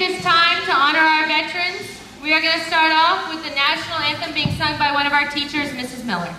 this time to honor our veterans. We are going to start off with the national anthem being sung by one of our teachers, Mrs. Miller.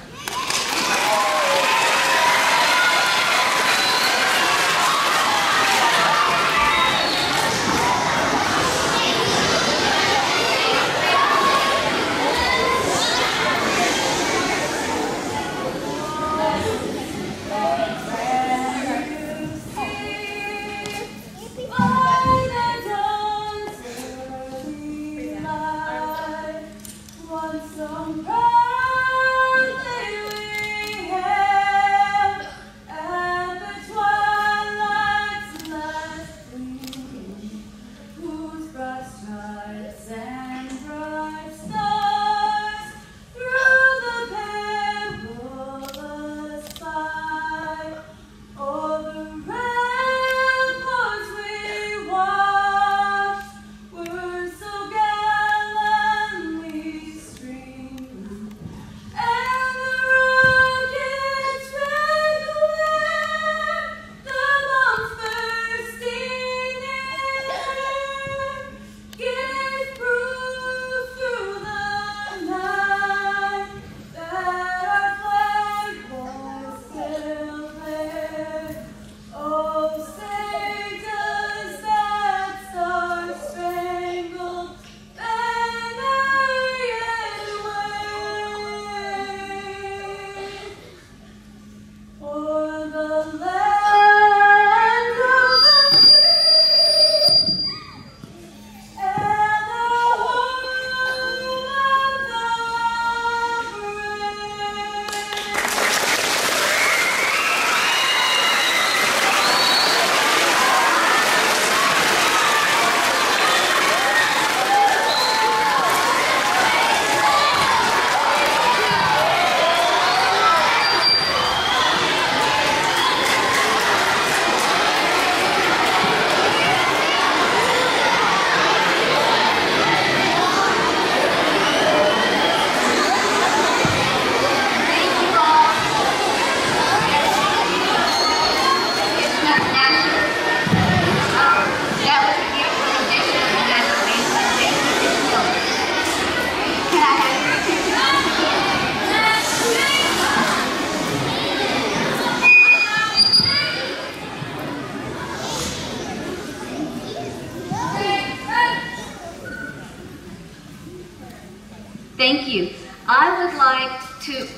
Thank you. I would like to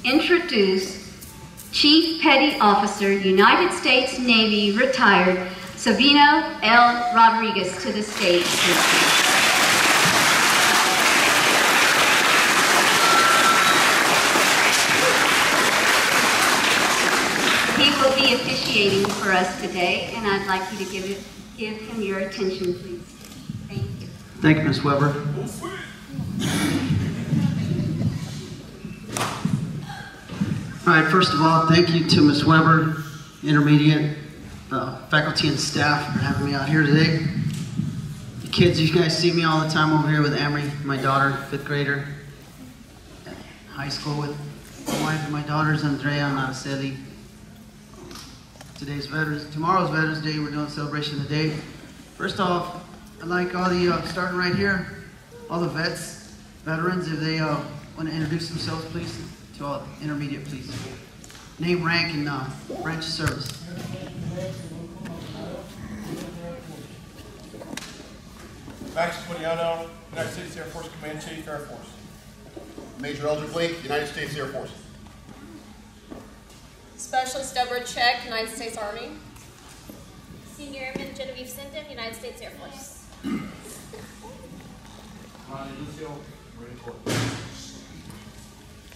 introduce Chief Petty Officer, United States Navy, retired, Sabino L. Rodriguez, to the stage. He will be officiating for us today, and I'd like you to give him your attention, please. Thank you. Thank you, Ms. Weber. All right, first of all, thank you to Ms. Weber, Intermediate, faculty and staff for having me out here today. The kids, you guys see me all the time over here with Amory, my daughter, 5th grader, at high school with my wife and my daughters, Andrea and Araceli. Tomorrow's Veterans Day, we're doing a celebration of the day. First off, I'd like all the, starting right here, all the veterans, if they want to introduce themselves, please. To all intermediate, please. Name, rank, and branch of service. Max Quiniano, United States Air Force Command Chief, Air Force. Major Eldridge Blake, United States Air Force. Specialist Deborah Check, United States Army. Senior Airman Genevieve Sinton, United States Air Force. Lucio, Marine Corps.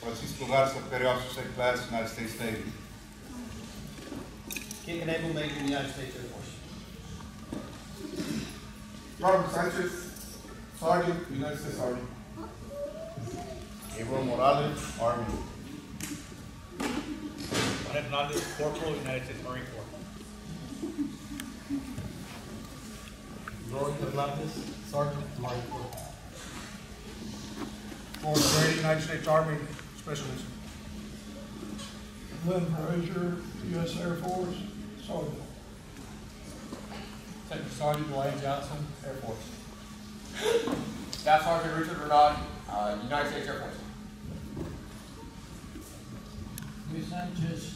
Francisco Garza, Petty Officer, Second Class, United States Navy. King Naval Major, United States Air Force. Robert Sanchez, Sergeant, United States Army. Gabriel Morales, Army. Juan Hernandez, Corporal, United States Marine Corps. Roy Atlantis, Sergeant, Marine Corps. Forrest Brady, United States Army, Special Mission. Lynn Frazier, U.S. Air Force, Sergeant. Second Sergeant Dwayne Johnson, Air Force. Staff Sergeant Richard Renaud, United States Air Force. Luis Sanchez,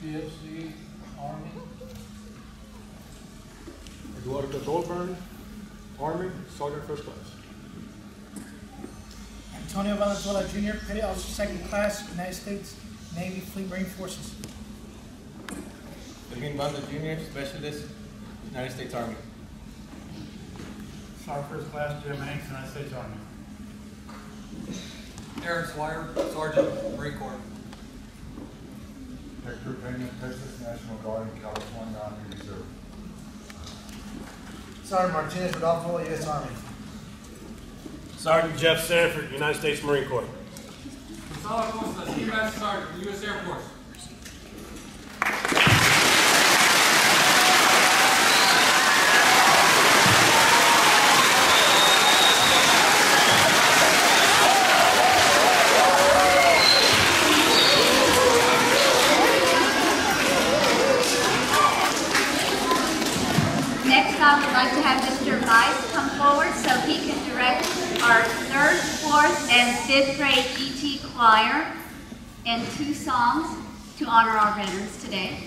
PFC, Army. Eduardo Goldburn, Army, Sergeant First Class. Antonio Valenzuela Jr., Petty Officer Second Class, United States Navy Fleet Marine Forces. Levine Banda Jr., Specialist, United States Army. Sergeant First Class Jim Hanks, United States Army. Aaron Swire, Sergeant, Marine Corps. Hector Pena, Texas National Guard and California Army Reserve. Sergeant Martinez Rodolfo, U.S. Army. Sergeant Jeff Sanford, United States Marine Corps. Gonzalo Costa, Senior Master Sergeant, U.S. Air Force. Next, I would like to have Mr. Vice come forward so he can direct our 3rd, 4th, and 5th grade GT choir in 2 songs to honor our veterans today.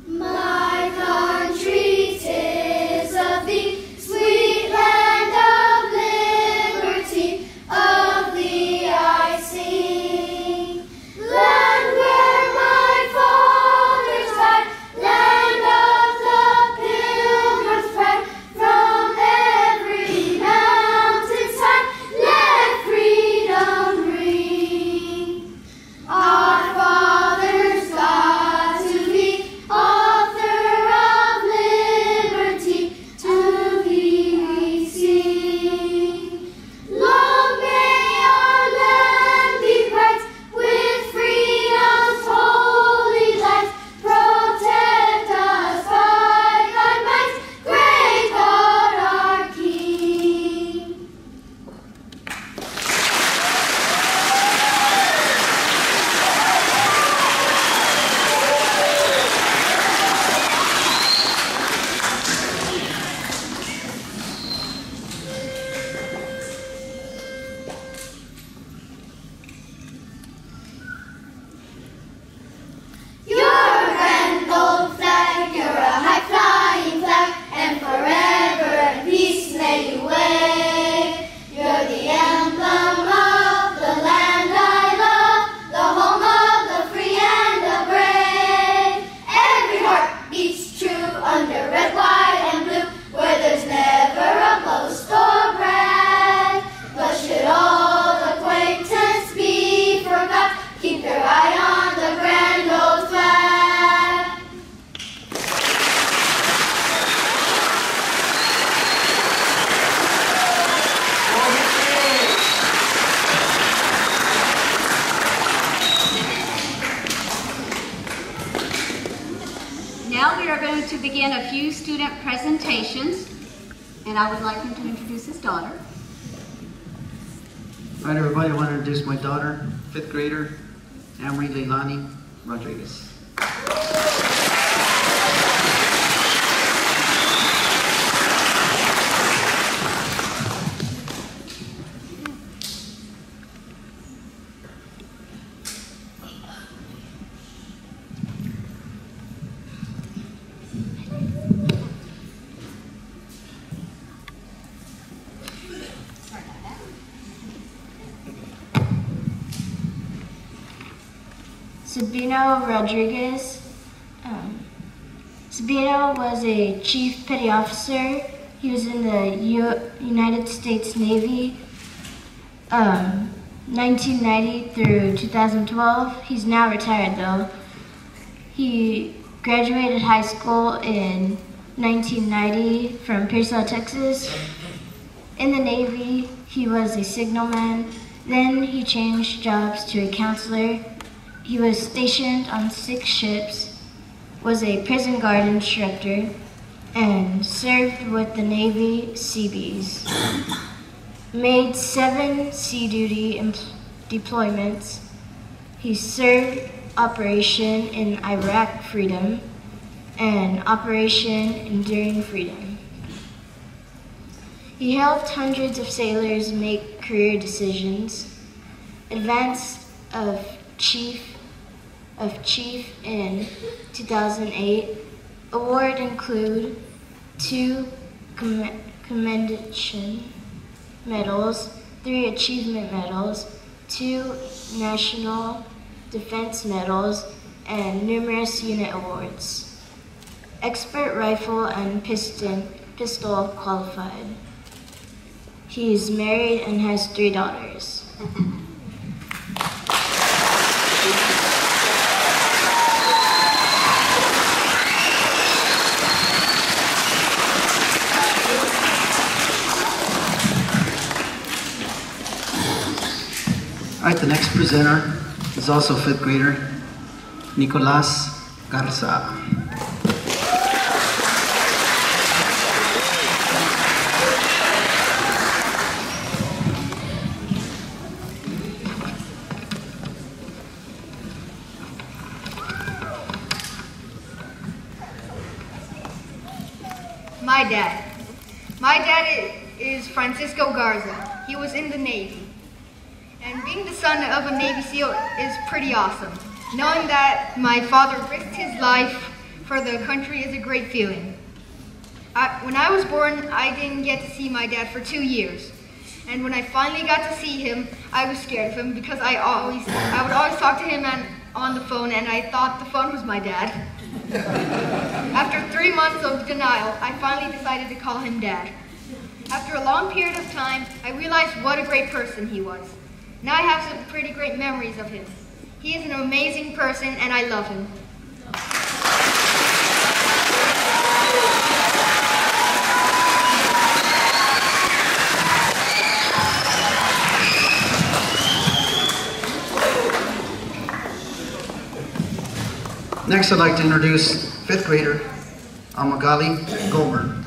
My country, 'tis of thee, sweet land of liberty, of thee I sing. Land where my fathers died, land of the pilgrim's pride, from every mountainside, let freedom ring. Our fathers, God to thee, Author of liberty, to thee we sing. Long may our land be bright with freedom's holy light. Protect us by thy might, great God our King. You're a grand old flag, you're a high-flying flag, and forever in peace may you wave. You're the emblem of the land I love, the home of the free and the brave. Every heart beats true under red, white, and blue, where there's never a boast or brag. But should old acquaintance be forgot, keep your eye on the grand old flag. Now we are going to begin a few student presentations, and I would like him to introduce his daughter. All right, everybody, I want to introduce my daughter, 5th grader, Amory Leilani Rodriguez. Sabino Rodriguez. Sabino was a Chief Petty Officer. He was in the United States Navy 1990 through 2012. He's now retired though. He graduated high school in 1990 from Pearsall, Texas. In the Navy, he was a signalman. Then he changed jobs to a counselor. He was stationed on 6 ships, was a prison guard instructor, and served with the Navy Seabees. Made 7 sea duty deployments. He served Operation in Iraq Freedom and Operation Enduring Freedom. He helped hundreds of sailors make career decisions, advanced of chief in 2008. Award include 2 commendation medals, 3 achievement medals, 2 national defense medals, and numerous unit awards. Expert rifle and pistol qualified. He is married and has 3 daughters. All right, the next presenter is also 5th grader, Nicolas Garza. My dad is Francisco Garza. He was in the Navy. And being the son of a Navy SEAL is pretty awesome. Knowing that my father risked his life for the country is a great feeling. When I was born, I didn't get to see my dad for 2 years. And when I finally got to see him, I was scared of him because I would always talk to him on the phone, and I thought the phone was my dad. After 3 months of denial, I finally decided to call him Dad. After a long period of time, I realized what a great person he was. Now I have some pretty great memories of him. He is an amazing person, and I love him. Next, I'd like to introduce 5th grader, Amagali Goldberg.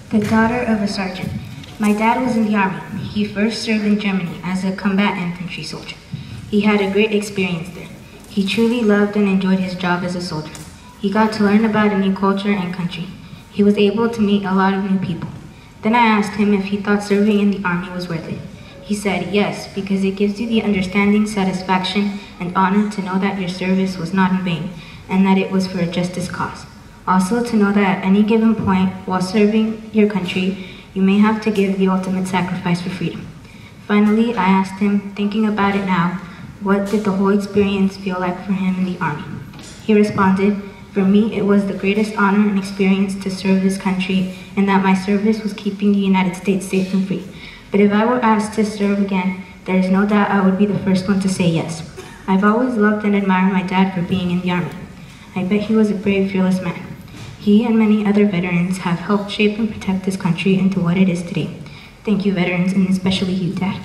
The daughter of a sergeant. My dad was in the Army. He first served in Germany as a combat infantry soldier. He had a great experience there. He truly loved and enjoyed his job as a soldier. He got to learn about a new culture and country. He was able to meet a lot of new people. Then I asked him if he thought serving in the Army was worth it. He said yes, because it gives you the understanding, satisfaction, and honor to know that your service was not in vain, and that it was for a justice cause. Also to know that at any given point while serving your country, you may have to give the ultimate sacrifice for freedom. Finally, I asked him, thinking about it now, what did the whole experience feel like for him in the Army? He responded, for me, it was the greatest honor and experience to serve this country, and that my service was keeping the United States safe and free. But if I were asked to serve again, there is no doubt I would be the first one to say yes. I've always loved and admired my dad for being in the Army. I bet he was a brave, fearless man. He and many other veterans have helped shape and protect this country into what it is today. Thank you, veterans, and especially you, Dad.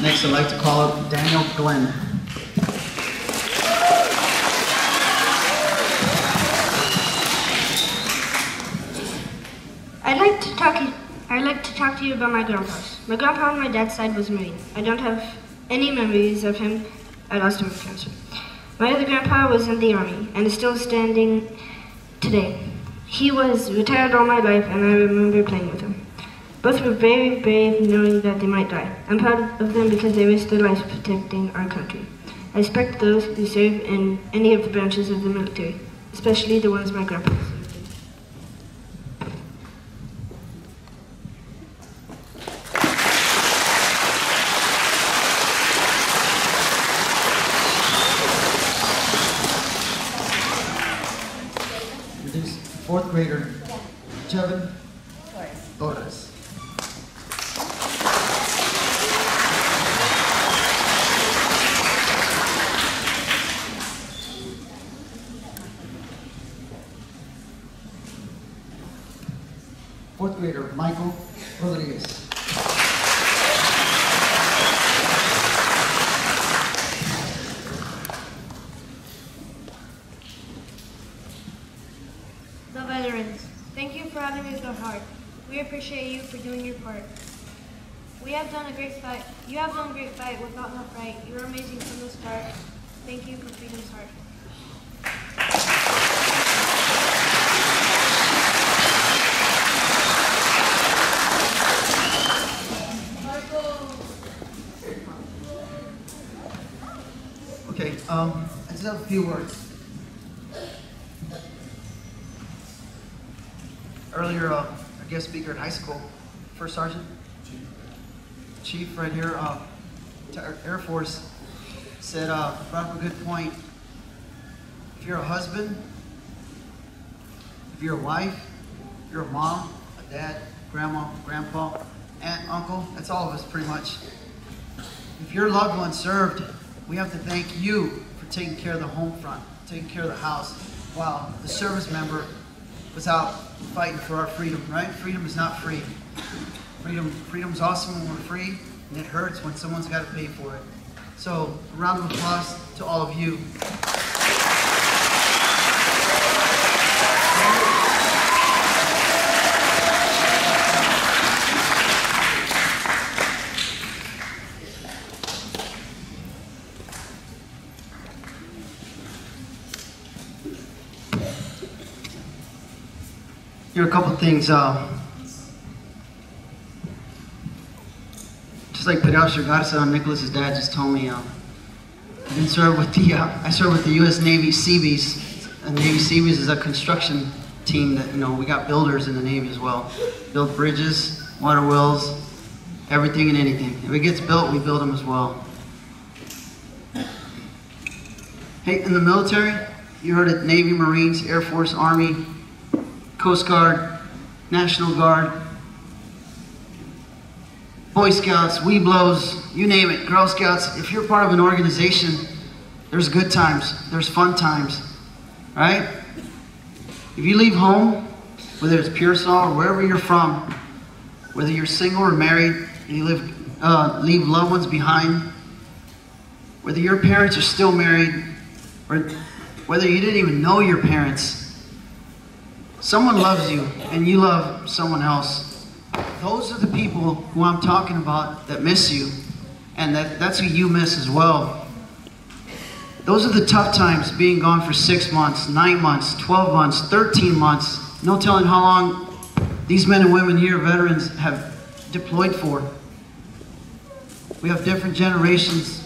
Next, I'd like to call up Daniel Glenn. I'd like to talk to you about my grandpas. My grandpa on my dad's side was a Marine. I don't have any memories of him. I lost him to cancer. My other grandpa was in the Army and is still standing today. He was retired all my life, and I remember playing with him. Both were very brave, knowing that they might die. I'm proud of them because they risked their lives protecting our country. I respect those who serve in any of the branches of the military, especially the ones my grandpa served in. Introduce 4th grader, Jevin Torres. 4th grader Michael Rodriguez. The veterans, thank you for having us go hard. We appreciate you for doing your part. We have done a great fight. You have done a great fight without no fright. You were amazing from the start. Thank you for feeding us hard. Okay, I just have a few words. Earlier, our guest speaker at high school, First Sergeant, Chief right here, Air Force, said, brought up a good point. If you're a husband, if you're a wife, if you're a mom, a dad, grandma, grandpa, aunt, uncle, that's all of us pretty much. If your loved one served, we have to thank you for taking care of the home front, taking care of the house, while the service member was out fighting for our freedom, right? Freedom is not free. Freedom's awesome when we're free, and it hurts when someone's got to pay for it. So, a round of applause to all of you. Here are a couple things. Just like Pedagogy Garza, Nicholas's dad just told me, I served with the U.S. Navy Seabees. And Navy Seabees is a construction team that, we got builders in the Navy as well. Build bridges, water wells, everything and anything. If it gets built, we build them as well. Hey, in the military, you heard it, Navy, Marines, Air Force, Army, Coast Guard, National Guard, Boy Scouts, Weeblos, you name it, Girl Scouts. If you're part of an organization, there's good times, there's fun times, right? If you leave home, whether it's Pearsall or wherever you're from, whether you're single or married, and you leave loved ones behind, whether your parents are still married, or whether you didn't even know your parents, someone loves you and you love someone else. Those are the people who I'm talking about that miss you, and that's who you miss as well. Those are the tough times, being gone for 6 months, 9 months, 12 months, 13 months. No telling how long these men and women here, veterans, have deployed for. We have different generations.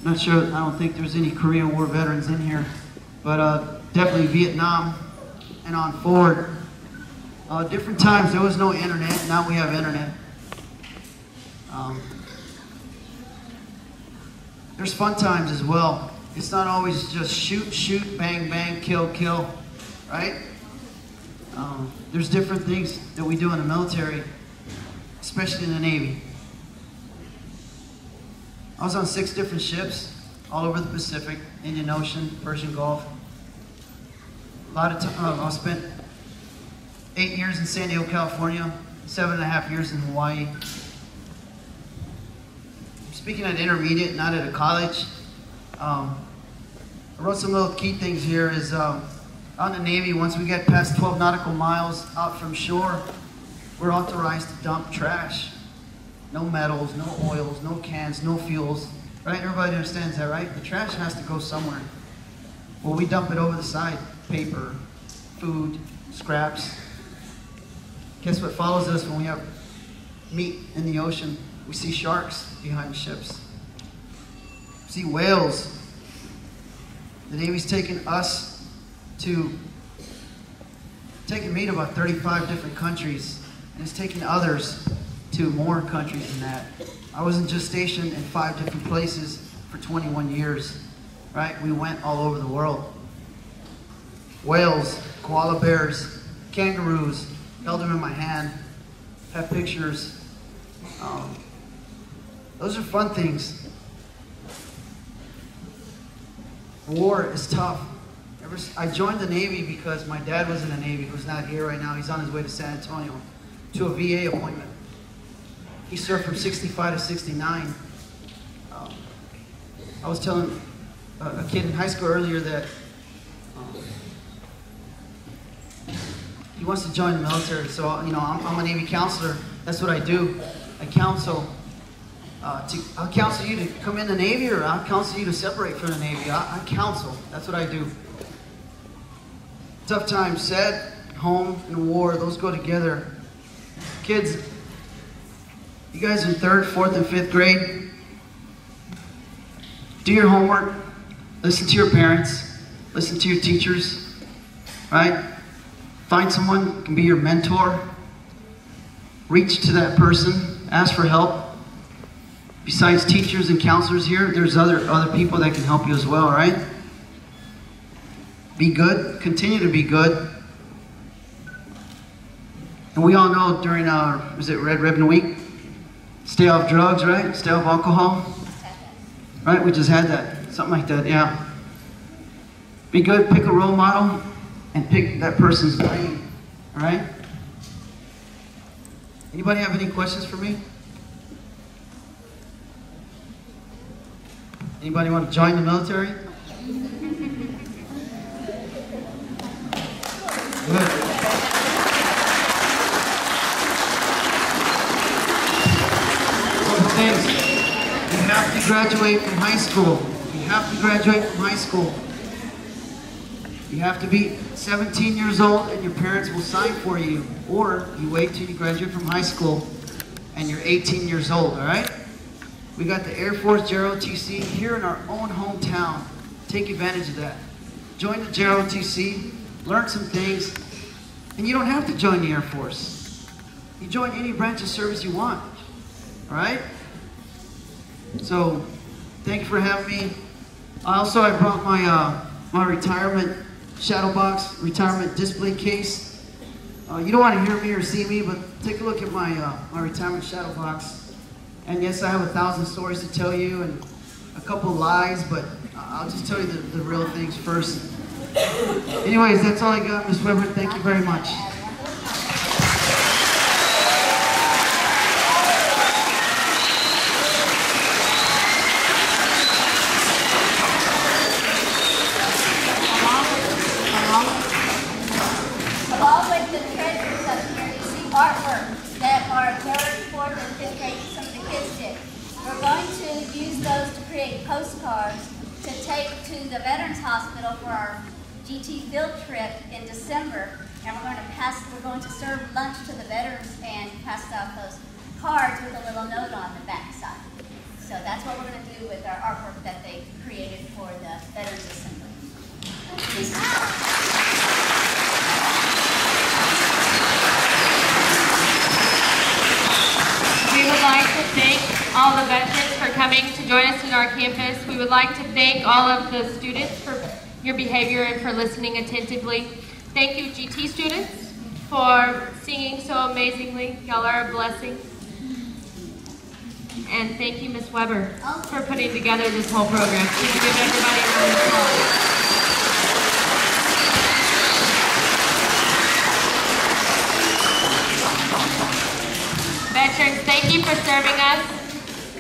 Not sure, I don't think there's any Korean War veterans in here, but definitely Vietnam and on forward. Different times, there was no internet, now we have internet. There's fun times as well. It's not always just shoot, shoot, bang, bang, kill, kill, right? There's different things that we do in the military, especially in the Navy. I was on 6 different ships all over the Pacific, Indian Ocean, Persian Gulf. A lot of time, I spent 8 years in San Diego, California, 7.5 years in Hawaii. Speaking at intermediate, not at a college. I wrote some little key things here is, out in the Navy, once we get past 12 nautical miles out from shore, we're authorized to dump trash. No metals, no oils, no cans, no fuels, right? Everybody understands that, right? The trash has to go somewhere. Well, we dump it over the side. Paper, food, scraps. Guess what follows us when we have meat in the ocean? We see sharks behind the ships. We see whales. The Navy's taken me to about 35 different countries, and it's taken others to more countries than that. I wasn't just stationed in 5 different places for 21 years, right? We went all over the world. Whales, koala bears, kangaroos, held them in my hand, have pictures. Those are fun things. War is tough. I joined the Navy because my dad was in the Navy, who's not here right now. He's on his way to San Antonio to a VA appointment. He served from 65 to 69. I was telling a kid in high school earlier that he wants to join the military. So, I'm a Navy counselor. That's what I do. I counsel. I'll counsel you to come in the Navy, or I'll counsel you to separate from the Navy. I counsel. That's what I do. Tough times, sad, home, and war, those go together. Kids, you guys in 3rd, 4th, and 5th grade, do your homework, listen to your parents, listen to your teachers, right? Find someone who can be your mentor. Reach to that person, ask for help. Besides teachers and counselors here, there's other people that can help you as well, right? Be good, continue to be good. And we all know during Red Ribbon Week, stay off drugs, right? Stay off alcohol. Right, we just had that, something like that, yeah. Be good, pick a role model, and pick that person's brain, all right? Anybody have any questions for me? Anybody want to join the military? Good. Couple things. You have to graduate from high school. You have to graduate from high school. You have to be 17 years old and your parents will sign for you. Or you wait till you graduate from high school and you're 18 years old, all right? We got the Air Force JROTC here in our own hometown. Take advantage of that. Join the JROTC, learn some things, and you don't have to join the Air Force. You join any branch of service you want, all right? So, thank you for having me. I brought my retirement shadow box, retirement display case. You don't want to hear me or see me, but take a look at my retirement shadow box. And yes, I have 1,000 stories to tell you and a couple lies, but I'll just tell you the real things first. Anyways, that's all I got, Ms. Weber. Thank you very much. Along with the treasures up here, you see artwork that our 3rd, 4th, and 5th grade, some of the kids did. We're going to use those to create postcards to take to the Veterans Hospital for our GT field trip in December. And we're going to serve lunch to the veterans and pass out those cards with a little note on the back side. So that's what we're going to do with our artwork that they created for the Veterans Assembly. We would like to thank all the veterans for coming to join us in our campus. We would like to thank all of the students for your behavior and for listening attentively. Thank you, GT students, for singing so amazingly. Y'all are a blessing. And thank you, Ms. Weber, for putting together this whole program. Can you give everybody a round of applause? Veterans, thank you for serving us.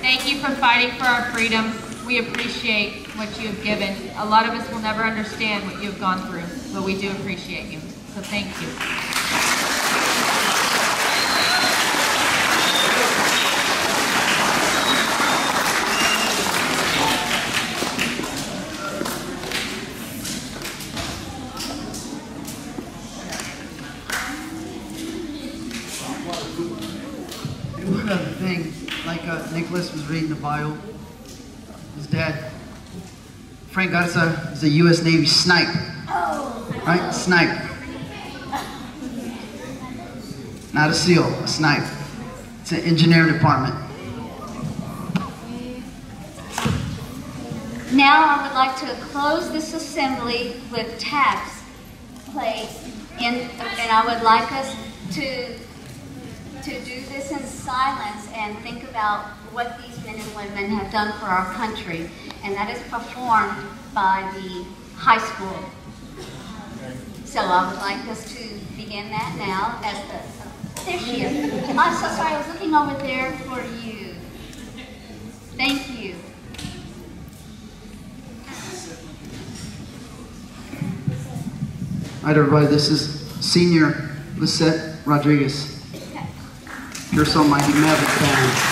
Thank you for fighting for our freedom. We appreciate what you have given. A lot of us will never understand what you have gone through, but we do appreciate you. So thank you. One other thing, like Nicholas was reading the bio, his dad, Frank Garza, is a U.S. Navy sniper, right? Sniper. Not a SEAL, a sniper. It's an engineering department. Now I would like to close this assembly with taps played, and I would like us to do this in silence and think about what these men and women have done for our country, and that is performed by the high school So I would like us to begin that now as the, there she is. I'm so sorry, I was looking over there for you. Thank you. All right, everybody, this is Senior Lisette Rodriguez. Pearsall Mighty Maverick Band.